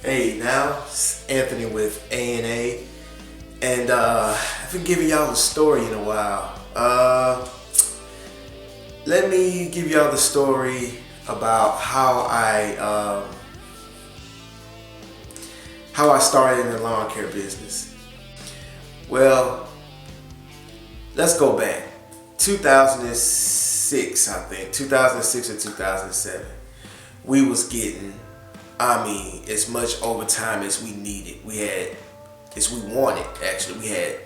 Hey, now it's Anthony with A&A, and I haven't given y'all the story in a while. Let me give y'all the story about how I started in the lawn care business. Well, let's go back. 2006, I think, 2006 or 2007. We was getting, as much overtime as we needed. As we wanted, actually. We had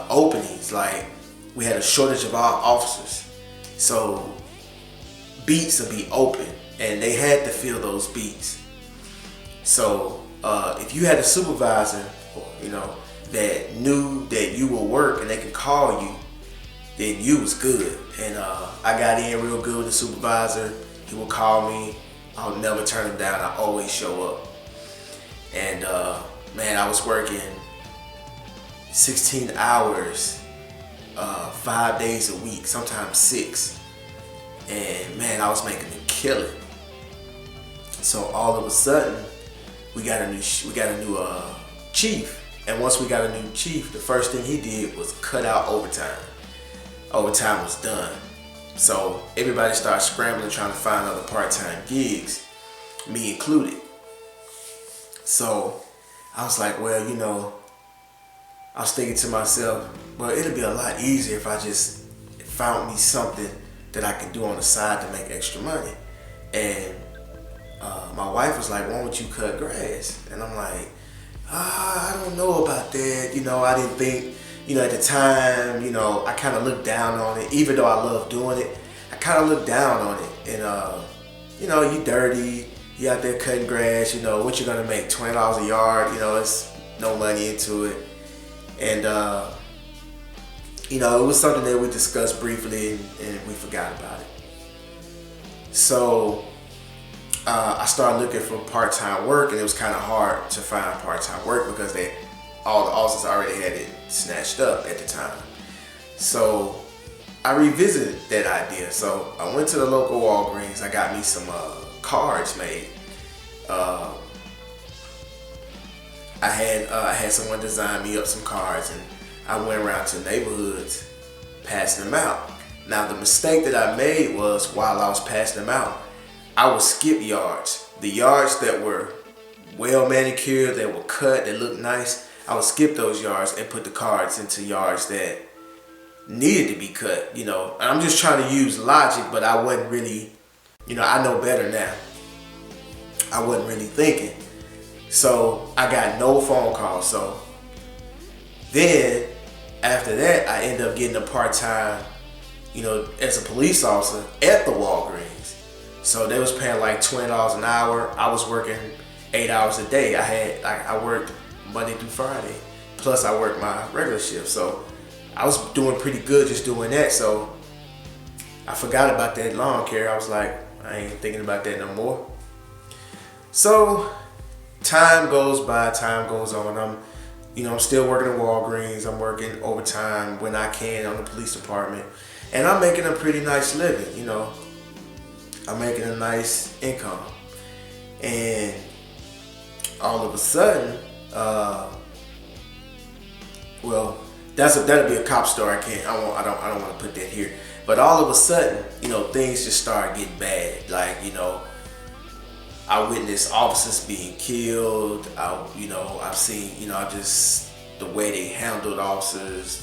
openings, like we had a shortage of our officers. So beats would be open and they had to fill those beats. So if you had a supervisor, that knew that you will work and they could call you, then you was good. And I got in real good with the supervisor. He would call me. I'll never turn him down. I always show up. And man, I was working 16 hours, 5 days a week, sometimes 6. And man, I was making a killing. So all of a sudden, we got a new chief. And once we got a new chief, the first thing he did was cut out overtime. Overtime was done. So everybody started scrambling, trying to find other part-time gigs, me included. So I was like, well, I was thinking to myself, well, it'd be a lot easier if I just found me something that I could do on the side to make extra money. And my wife was like, why don't you cut grass? And I'm like, I don't know about that. I didn't think, at the time, I kind of looked down on it. Even though I love doing it, I kind of looked down on it. And, you dirty, you out there cutting grass, what you gonna make, $20 a yard, it's no money into it. And, it was something that we discussed briefly and we forgot about it. So I started looking for part-time work, and it was kind of hard to find part-time work because all the officers already had it snatched up at the time. So I revisited that idea. So I went to the local Walgreens. I got me some cards made. I had someone design me up some cards, and I went around to neighborhoods passing them out. Now the mistake that I made was, while I was passing them out, I would skip yards. The yards that were well manicured, that were cut, that looked nice, I would skip those yards and put the cards into yards that needed to be cut. I'm just trying to use logic, but I wasn't really, I know better now. I wasn't really thinking. So I got no phone calls. So then after that, I ended up getting a part-time, as a police officer at the Walgreens. So they was paying like $20 an hour. I was working 8 hours a day. I worked Monday through Friday. Plus I worked my regular shift. So I was doing pretty good just doing that. So I forgot about that lawn care. I was like, I ain't thinking about that no more. So time goes by, time goes on. I'm still working at Walgreens. I'm working overtime when I can on the police department. And I'm making a pretty nice living, I'm making a nice income. And all of a sudden, that'll be a cop story. I don't want to put that here. But all of a sudden, things just started getting bad. Like, I witnessed officers being killed. I've seen, just the way they handled officers.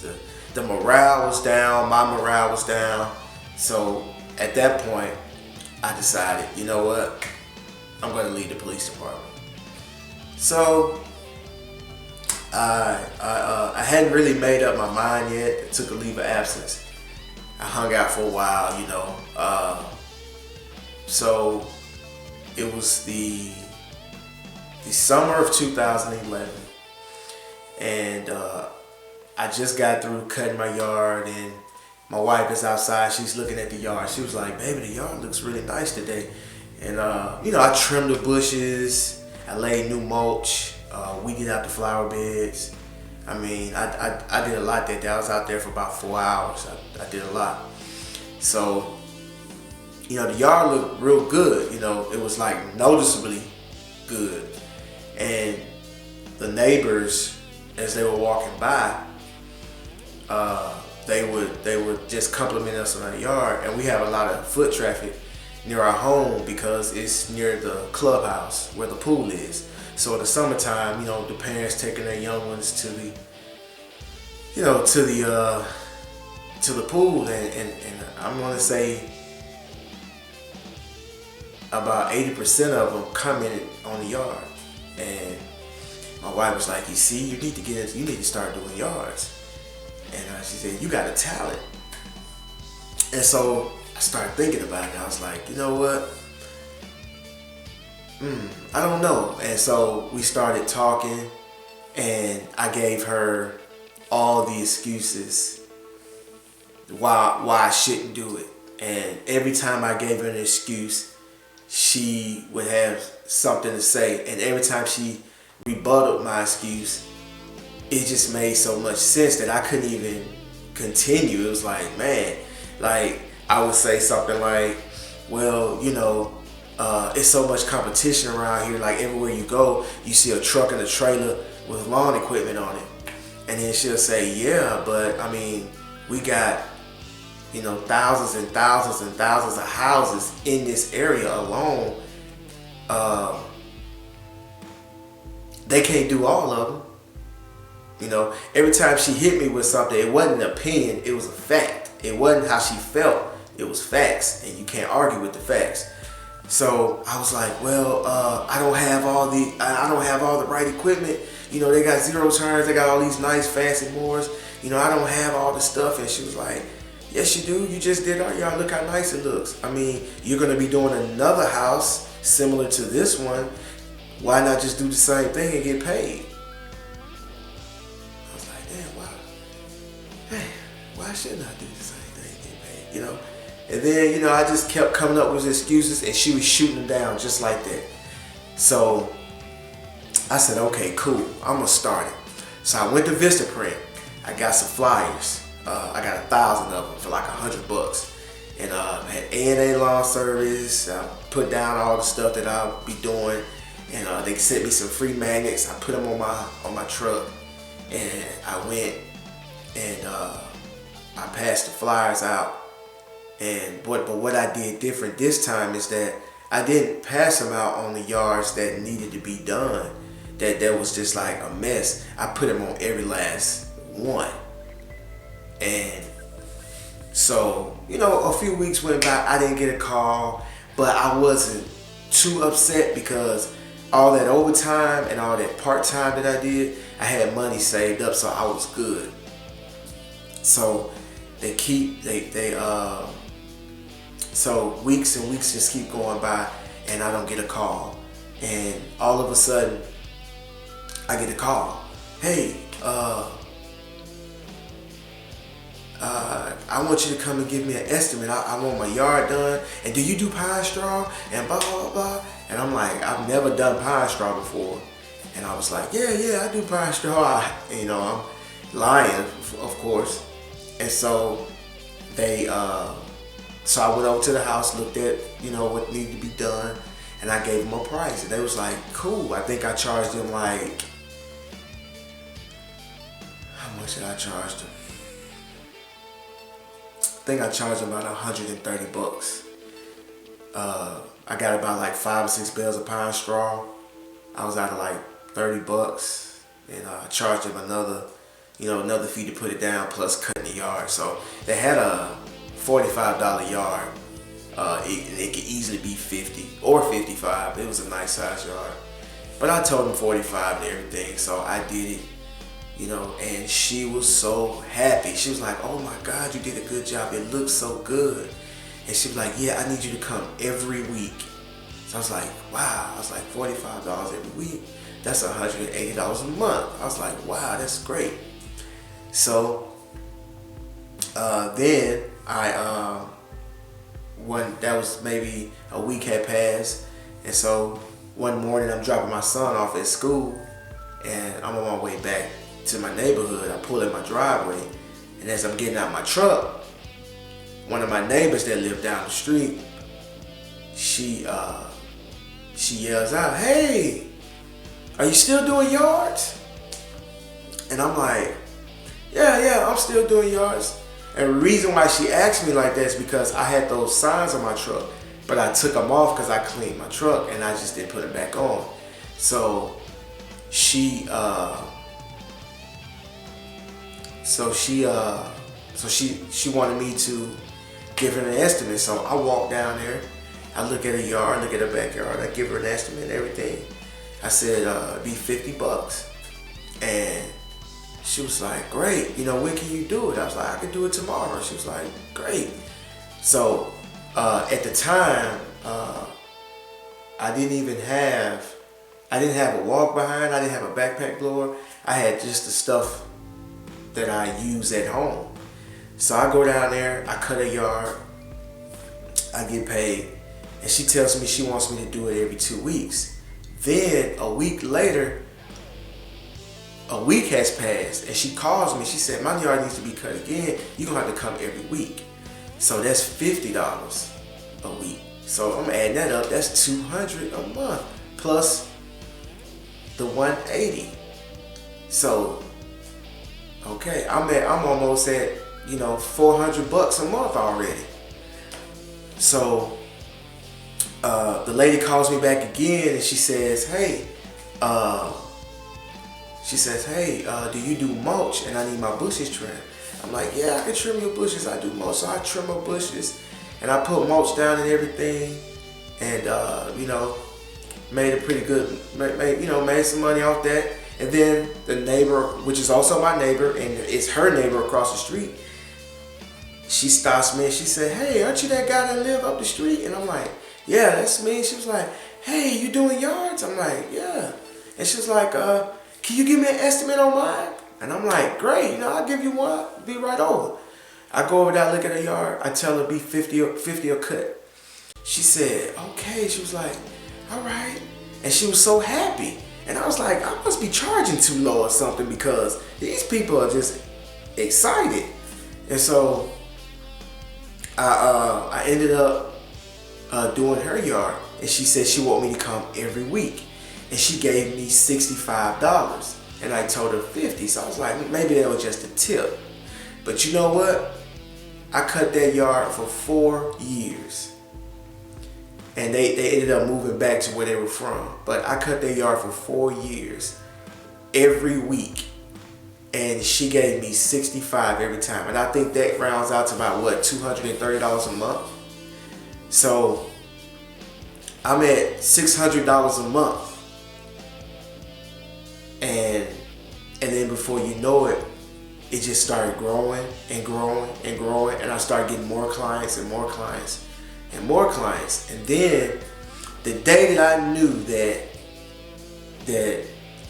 The morale was down. My morale was down. So at that point, I decided, you know what? I'm going to leave the police department. So I hadn't really made up my mind yet. I took a leave of absence. I hung out for a while, So it was the summer of 2011, and I just got through cutting my yard, and my wife is outside. She's looking at the yard. She was like, "Baby, the yard looks really nice today." And I trimmed the bushes. I laid new mulch. Weeded out the flower beds. I did a lot that day. I was out there for about 4 hours. I did a lot. So, the yard looked real good. It was like noticeably good. And the neighbors, as they were walking by, they would just compliment us on our yard. And we have a lot of foot traffic near our home because it's near the clubhouse where the pool is. So in the summertime, you know, the parents taking their young ones to the, you know, to the pool, and I'm gonna say about 80% of them commented on the yard. And my wife was like, "You see, you need to start doing yards." And she said, "You got a talent." And so I started thinking about it. I was like, you know what? I don't know. And so we started talking, and I gave her all the excuses why I shouldn't do it. And every time I gave her an excuse, she would have something to say. And every time she rebutted my excuse, it just made so much sense that I couldn't even continue. It was like, man, like I would say something like, well, you know, it's so much competition around here. Like everywhere you go, you see a truck and a trailer with lawn equipment on it. And then she'll say, yeah, but I mean, we got, you know, thousands and thousands and thousands of houses in this area alone. They can't do all of them. You know, every time she hit me with something, it wasn't an opinion, it was a fact. It wasn't how she felt, it was facts, and you can't argue with the facts. So I was like, well, I don't have all the right equipment. You know, they got zero turns, they got all these nice fancy mowers. You know, I don't have all the stuff. And she was like, yes, you do. You just did our yard. Look how nice it looks. I mean, you're gonna be doing another house similar to this one. Why not just do the same thing and get paid? I was like, damn, why shouldn't I do the same thing and get paid? You know? And then, you know, I just kept coming up with excuses, and she was shooting them down just like that. So I said, okay, cool, I'm gonna start it. So I went to Vistaprint. I got some flyers. I got 1,000 of them for like $100. And had A&A Lawn Service. I put down all the stuff that I'll be doing. And they sent me some free magnets. I put them on my truck. And I went and I passed the flyers out. But what I did different this time is that I didn't pass them out on the yards that needed to be done. That was just like a mess. I put them on every last one. And so, you know, a few weeks went by, I didn't get a call, but I wasn't too upset because all that overtime and all that part-time that I did, I had money saved up, so I was good. So so weeks and weeks just keep going by and I don't get a call. And all of a sudden, I get a call. Hey, I want you to come and give me an estimate. I want my yard done. And do you do pine straw? And blah, blah, blah. And I'm like, I've never done pine straw before. And I was like, yeah, I do pine straw. I'm lying, of course. And so so I went over to the house, looked at, what needed to be done. And I gave them a price. And they was like, cool. I think I charged them like, how much did I charge them? I think I charged them about $130. I got about like 5 or 6 bales of pine straw. I was out of like $30, and I charged them another fee to put it down plus cutting the yard. So they had a $45 yard. It could easily be $50 or $55. It was a nice size yard, but I told them $45 and everything. So I did it. And she was so happy. She was like, oh my God, you did a good job. It looks so good. And she was like, yeah, I need you to come every week. So I was like, wow. I was like, $45 every week. That's $180 a month. I was like, wow, that's great. So then that was maybe a week had passed. And so one morning I'm dropping my son off at school and I'm on my way back to my neighborhood. I pull in my driveway, and as I'm getting out my truck, one of my neighbors that lived down the street, she she yells out, "Hey, are you still doing yards?" And I'm like, yeah, I'm still doing yards. And the reason why she asked me like that is because I had those signs on my truck, but I took them off because I cleaned my truck and I just didn't put them back on. So she wanted me to give her an estimate. So I walk down there, I look at her yard, look at her backyard, I give her an estimate and everything. I said, it'd be $50. And she was like, great, when can you do it? I was like, I can do it tomorrow. She was like, great. So at the time, I didn't have a walk behind, I didn't have a backpack blower. I had just the stuff that I use at home. So I go down there, I cut a yard, I get paid, and she tells me she wants me to do it every 2 weeks. Then a week later, a week has passed, and she calls me. She said, my yard needs to be cut again. You're gonna have to come every week. So that's $50 a week. So I'm adding that up. That's $200 a month plus the $180. So okay, I'm almost at $400 a month already. So the lady calls me back again, and she says, hey, do you do mulch? And I need my bushes trimmed. I'm like, yeah, I can trim your bushes. I do mulch. So I trim my bushes, and I put mulch down and everything, and made a pretty good, made some money off that. And then the neighbor, which is also my neighbor, and it's her neighbor across the street, she stops me and she said, hey, aren't you that guy that live up the street? And I'm like, yeah, that's me. She was like, hey, you doing yards? I'm like, yeah. And she was like, can you give me an estimate on mine? And I'm like, great, I'll give you one, be right over. I go over there, look at her yard, I tell her be 50 a cut. She said, okay. She was like, all right. And she was so happy. And I was like, I must be charging too low or something, because these people are just excited. And so I ended up doing her yard, and she said she wanted me to come every week, and she gave me $65, and I told her 50. So I was like, maybe that was just a tip. But you know what? I cut that yard for 4 years. And they ended up moving back to where they were from. But I cut their yard for 4 years, every week. And she gave me $65 every time. And I think that rounds out to about, $230 a month? So I'm at $600 a month. And then before you know it, it just started growing and growing and growing. And I started getting more clients and more clients and more clients. And then the day that I knew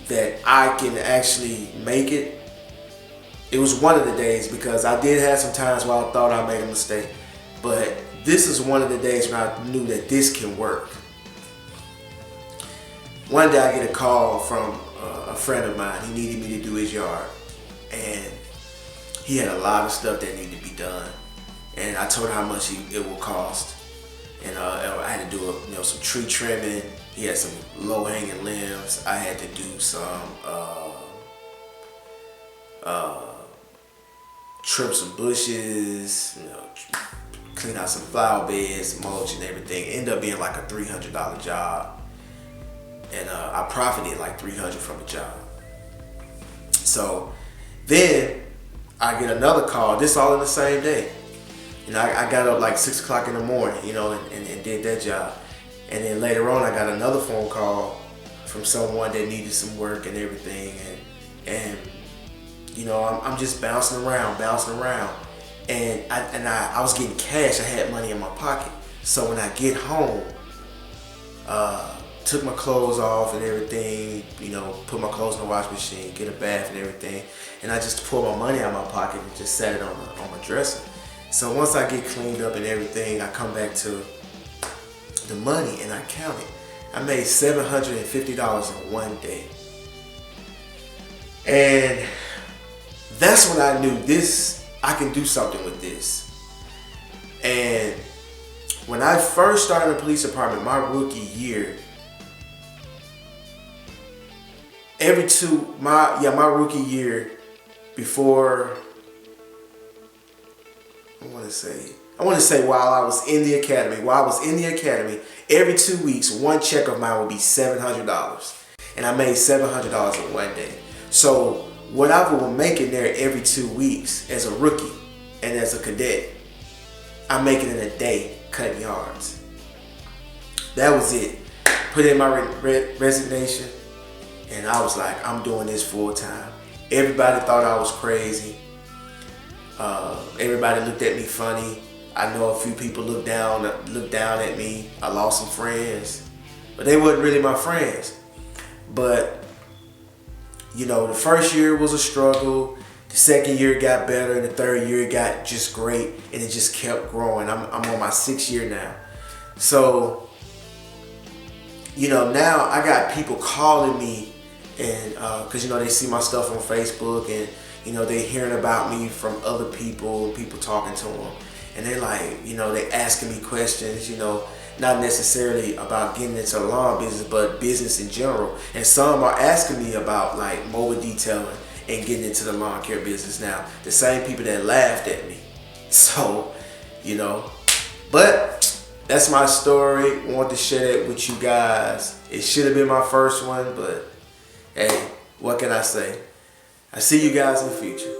that I can actually make it, it was one of the days, because I did have some times where I thought I made a mistake. But this is one of the days when I knew that this can work. One day I get a call from a friend of mine. He needed me to do his yard. And he had a lot of stuff that needed to be done. And I told him how much it will cost. And I had to do some tree trimming. He had some low-hanging limbs. I had to do some trim some bushes, clean out some flower beds, mulch and everything. It ended up being like a $300 job. And I profited like $300 from the job. So then I get another call, this all in the same day. I got up like 6 o'clock in the morning, and did that job. And then later on, I got another phone call from someone that needed some work and everything. And I'm just bouncing around. And I was getting cash. I had money in my pocket. So when I get home, took my clothes off and everything, put my clothes in the wash machine, get a bath and everything. And I just pulled my money out of my pocket and just set it on my dresser. So once I get cleaned up and everything, I come back to the money and I count it. I made $750 in one day. And that's when I knew I can do something with this. And when I first started in the police department, my rookie year, my rookie year, before, I want to say while I was in the academy, every 2 weeks, one check of mine would be $700. And I made $700 in one day. So what I was making there every 2 weeks as a rookie and as a cadet, I'm making in a day cutting yards. That was it. Put in my resignation, and I was like, I'm doing this full time. Everybody thought I was crazy. Everybody looked at me funny. I know a few people looked down at me. I lost some friends, but they weren't really my friends. But you know, the first year was a struggle. The second year got better, and the third year it got just great, and it just kept growing. I'm on my 6th year now. So, you know, now I got people calling me, and because, you know, they see my stuff on Facebook, and, you know, they hearing about me from other people, people talking to them. And they like, you know, they asking me questions, you know, not necessarily about getting into the lawn business, but business in general. And some are asking me about like mobile detailing and getting into the lawn care business now. The same people that laughed at me. So, you know, but that's my story. I want to share that with you guys. It should have been my first one, but hey, what can I say? I see you guys in the future.